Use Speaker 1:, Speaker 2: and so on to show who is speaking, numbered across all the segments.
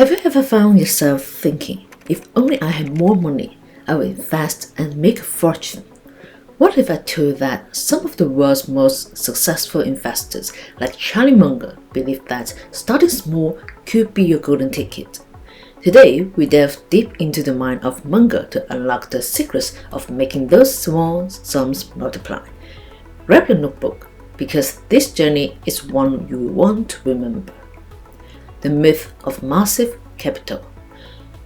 Speaker 1: Have you ever found yourself thinking, if only I had more money, I would invest and make a fortune? What if I told that some of the world's most successful investors, like Charlie Munger, believe that starting small could be your golden ticket? Today, we delve deep into the mind of Munger to unlock the secrets of making those small sums multiply. Grab your notebook, because this journey is one you want to remember. The myth of massive capital.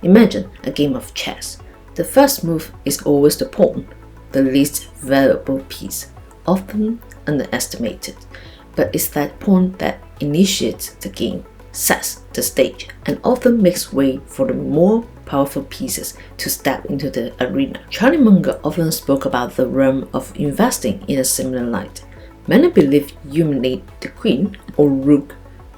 Speaker 1: Imagine a game of chess. The first move is always the pawn, the least valuable piece, often underestimated, but it's that pawn that initiates the game, sets the stage, and often makes way for the more powerful pieces to step into the arena. Charlie Munger often spoke about the realm of investing in a similar light. Many believe you need the queen or rook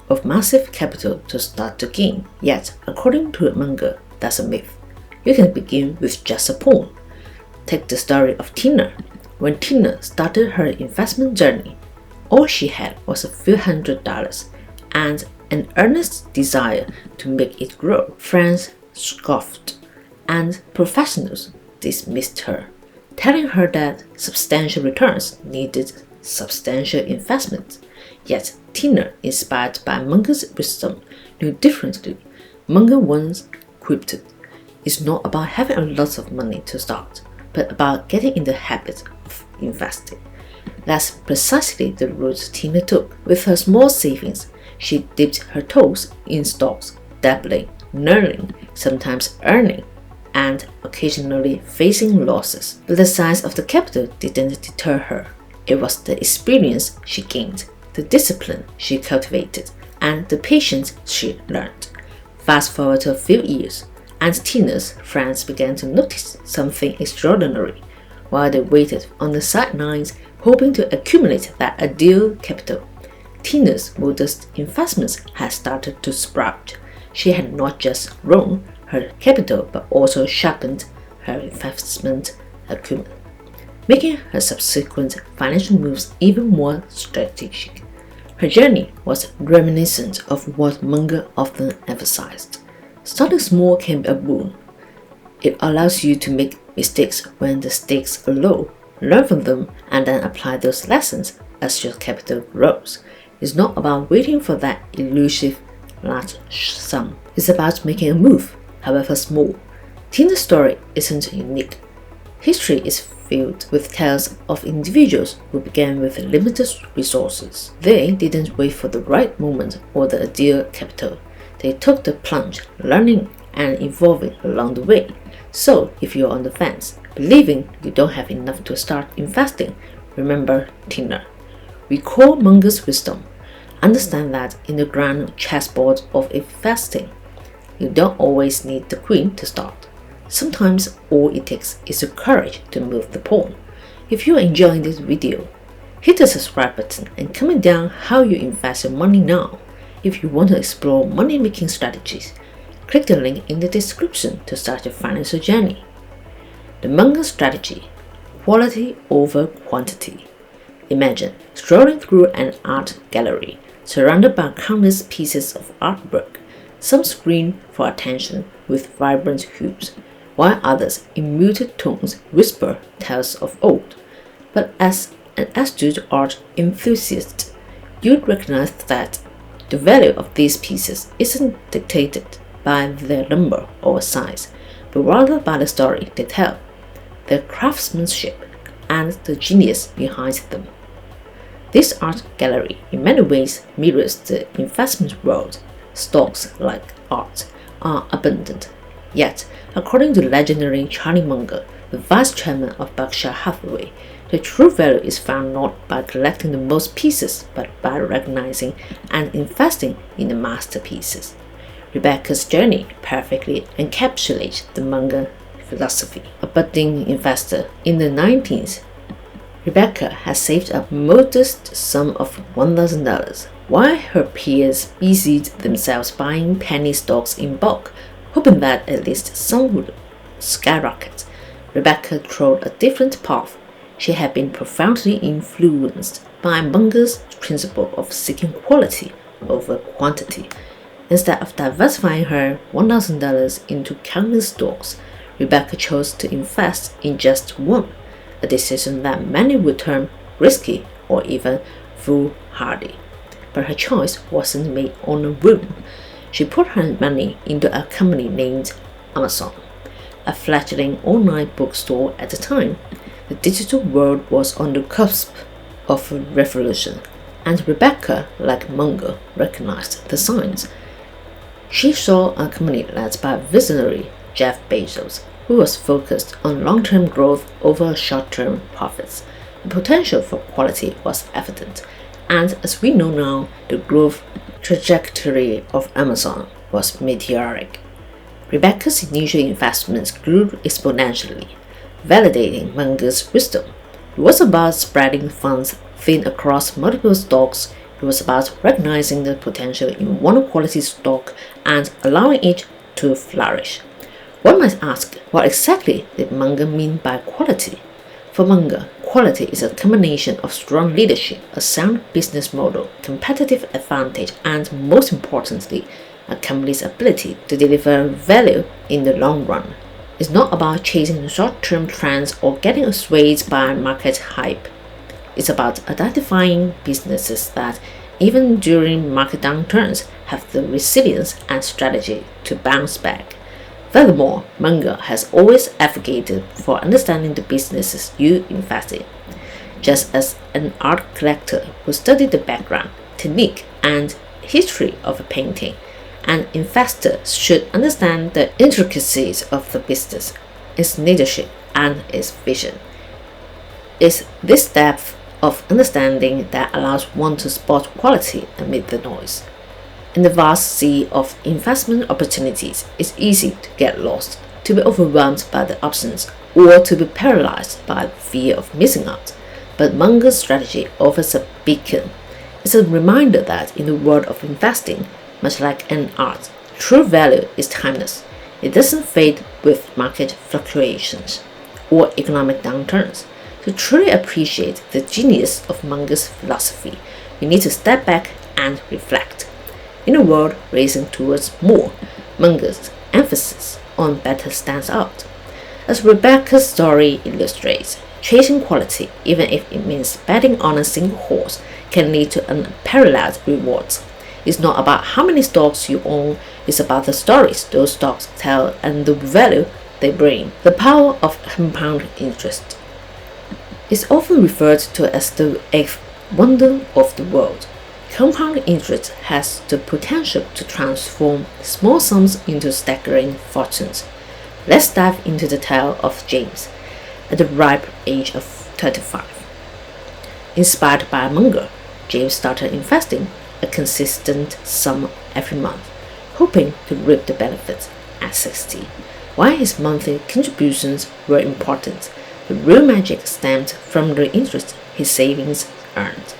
Speaker 1: of massive capital to start the game. Yet, according to Munger, that's a myth. You can begin with just a pawn. Take the story of Tina. When Tina started her investment journey, all she had was a few $100s and an earnest desire to make it grow. Friends scoffed, and professionals dismissed her, telling her that substantial returns needed substantial investment. Yet, Tina, inspired by Munger's wisdom, knew differently. Munger once quipped, "It's not about having a lot of money to start, but about getting in the habit of investing." That's precisely the route Tina took. With her small savings, she dipped her toes in stocks, dabbling, learning, sometimes earning, and occasionally facing losses. But the size of the capital didn't deter her. It was the experience she gained, the discipline she cultivated, and the patience she learned. Fast forward to a few years, and Tina's friends began to notice something extraordinary. While they waited on the sidelines, hoping to accumulate that ideal capital, Tina's modest investments had started to sprout. She had not just grown her capital but also sharpened her investment acumen, making her subsequent financial moves even more strategic. Her journey was reminiscent of what Munger often emphasized. Starting small can be a boon. It allows you to make mistakes when the stakes are low, learn from them, and then apply those lessons as your capital grows. It's not about waiting for that elusive large sum. It's about making a move, however small. Tina's story isn't unique. History is filled with tales of individuals who began with limited resources. They didn't wait for the right moment or the ideal capital. They took the plunge, learning and evolving along the way. So, if you're on the fence, believing you don't have enough to start investing, remember Tina. Recall Munger's wisdom. Understand that in the grand chessboard of investing, you don't always need the queen to start. Sometimes all it takes is the courage to move the pawn. If you're enjoying this video, hit the subscribe button and comment down how you invest your money now. If you want to explore money-making strategies, click the link in the description to start your financial journey. The Munger strategy: quality over quantity. Imagine strolling through an art gallery, surrounded by countless pieces of artwork. Some scream for attention with vibrant hues, while others, in muted tones, whisper tales of old. But as an astute art enthusiast, you'd recognize that the value of these pieces isn't dictated by their number or size, but rather by the story they tell, their craftsmanship, and the genius behind them. This art gallery in many ways mirrors the investment world. Stocks, like art, are abundant. Yet, according to legendary Charlie Munger, the vice chairman of Berkshire Hathaway, the true value is found not by collecting the most pieces, but by recognizing and investing in the masterpieces. Rebecca's journey perfectly encapsulates the Munger philosophy. A budding investor in the 19th, Rebecca has saved a modest sum of $1,000, while her peers busied themselves buying penny stocks in bulk, hoping that at least some would skyrocket. Rebecca trod a different path. She had been profoundly influenced by Munger's principle of seeking quality over quantity. Instead of diversifying her $1,000 into countless stocks, Rebecca chose to invest in just one, a decision that many would term risky or even foolhardy. But her choice wasn't made on a whim. She put her money into a company named Amazon, a fledgling online bookstore at the time. The digital world was on the cusp of a revolution, and Rebecca, like Munger, recognized the signs. She saw a company led by visionary Jeff Bezos, who was focused on long-term growth over short-term profits. The potential for quality was evident, and as we know now, the growth trajectory of Amazon was meteoric. Rebecca's initial investments grew exponentially, validating Munger's wisdom. It was about spreading funds thin across multiple stocks. It was about recognizing the potential in one quality stock and allowing it to flourish. One might ask, what exactly did Munger mean by quality? For Munger, quality is a combination of strong leadership, a sound business model, competitive advantage, and most importantly, a company's ability to deliver value in the long run. It's not about chasing short-term trends or getting swayed by market hype. It's about identifying businesses that, even during market downturns, have the resilience and strategy to bounce back. Furthermore, Munger has always advocated for understanding the businesses you invest in. Just as an art collector who studied the background, technique, and history of a painting, an investor should understand the intricacies of the business, its leadership, and its vision. It's this depth of understanding that allows one to spot quality amid the noise. In the vast sea of investment opportunities, it's easy to get lost, to be overwhelmed by the options, or to be paralyzed by the fear of missing out. But Munger's strategy offers a beacon. It's a reminder that in the world of investing, much like an art, true value is timeless. It doesn't fade with market fluctuations or economic downturns. To truly appreciate the genius of Munger's philosophy, we need to step back and reflect. In a world racing towards more, Munger's emphasis on better stands out. As Rebecca's story illustrates, chasing quality, even if it means betting on a single horse, can lead to unparalleled rewards. It's not about how many stocks you own, it's about the stories those stocks tell and the value they bring. The power of compound interest is often referred to as the eighth wonder of the world. Compound interest has the potential to transform small sums into staggering fortunes. Let's dive into the tale of James at the ripe age of 35. Inspired by Munger, James started investing a consistent sum every month, hoping to reap the benefits at 60. While his monthly contributions were important, the real magic stemmed from the interest his savings earned.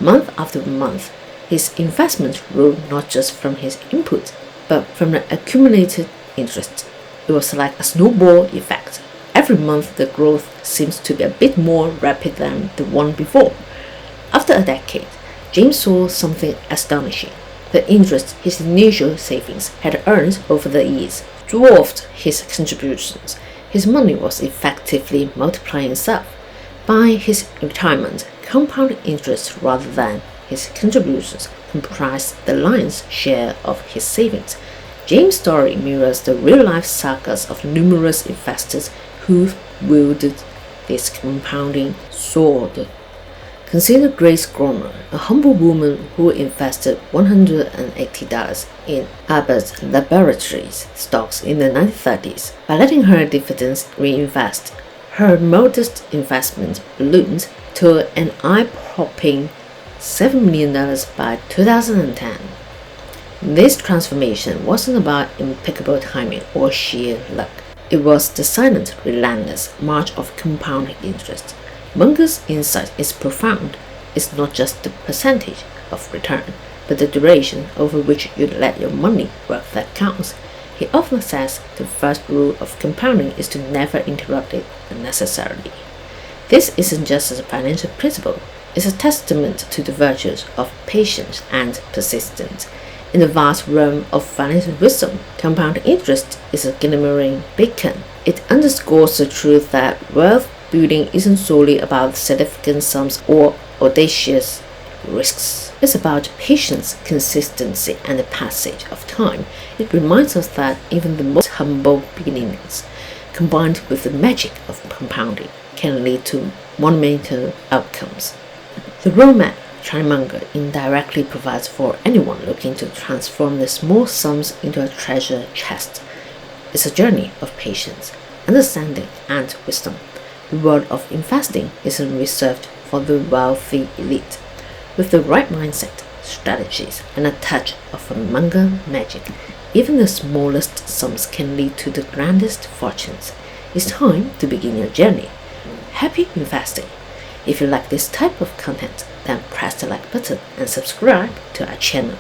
Speaker 1: Month after month, his investments grew not just from his input, but from the accumulated interest. It was like a snowball effect. Every month, the growth seems to be a bit more rapid than the one before. After a decade, James saw something astonishing. The interest his initial savings had earned over the years dwarfed his contributions. His money was effectively multiplying itself. By his retirement, compound interest rather than his contributions comprised the lion's share of his savings. James' story mirrors the real-life sagas of numerous investors who wielded this compounding sword. Consider Grace Groner, a humble woman who invested $180 in Abbott Laboratories stocks in the 1930s. By letting her dividends reinvest, her modest investment ballooned to an eye-popping $7 million by 2010. This transformation wasn't about impeccable timing or sheer luck. It was the silent, relentless march of compound interest. Munger's insight is profound. It's not just the percentage of return, but the duration over which you let your money work that counts. He often says the first rule of compounding is to never interrupt it unnecessarily. This isn't just a financial principle, it's a testament to the virtues of patience and persistence. In the vast realm of financial wisdom, compound interest is a glimmering beacon. It underscores the truth that wealth building isn't solely about significant sums or audacious risks. It's about patience, consistency, and the passage of time. It reminds us that even the most humble beginnings, combined with the magic of compounding, can lead to monumental outcomes. The roadmap Charlie Munger indirectly provides for anyone looking to transform the small sums into a treasure chest. It's a journey of patience, understanding, and wisdom. The world of investing isn't reserved for the wealthy elite. With the right mindset, strategies, and a touch of Munger magic, even the smallest sums can lead to the grandest fortunes. It's time to begin your journey. Happy investing! If you like this type of content, then press the like button and subscribe to our channel.